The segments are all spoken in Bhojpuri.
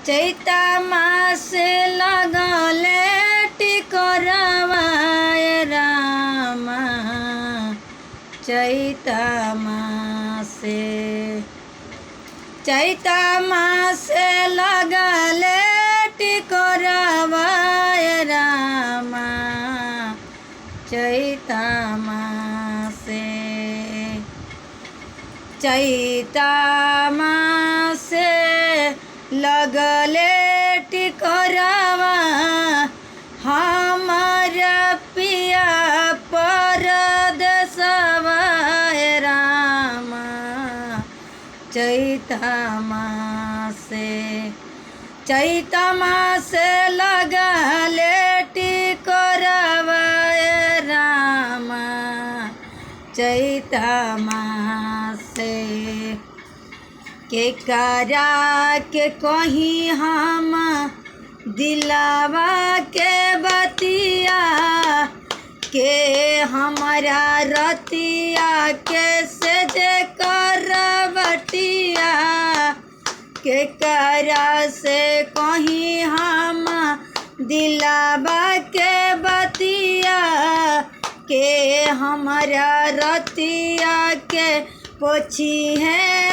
चैता मास लगले टिकोरवाए रामा। चैता मासे लगले टिकोरवाए रामा। चैता मासे लगले टिकोरवा हमारा पिया परदेसवा रामा। चैता मासे लगले टिकोरवा रामा। चैता मासे के करा के कहीं हम दिलावा के बतिया के हमारा रतिया के से जे करवटिया के करा से कहीं हम दिलावा के बतिया के हमारा रतिया के पोछी है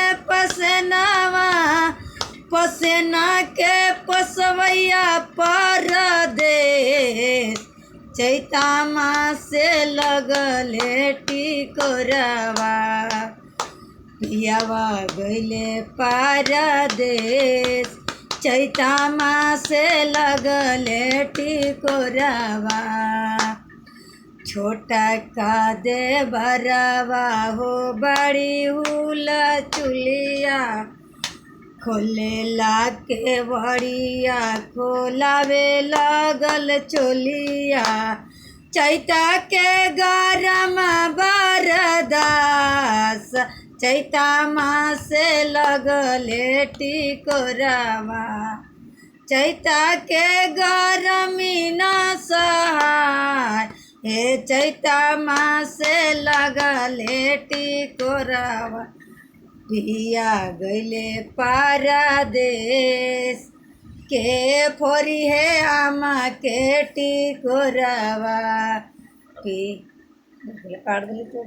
पसना के पसवैया परदेस। चैता मासे लगले टिकोरवा पियावा गइले परदेस। चैता मासे लगले टिकोरवा छोटा का दे बरवा हो बड़ी हुला चुलिया खोले ला के बड़िया खोलावे लगल चोलिया। चैता के गरम बरदास चैता मासे लगले टिकोरवा। चैता के गरमी न सहाय हे चैता मासे लगले टिकोरवा पिया गइले परदेस के फोरी है आमा के टिकोरवा पी काट दिली तो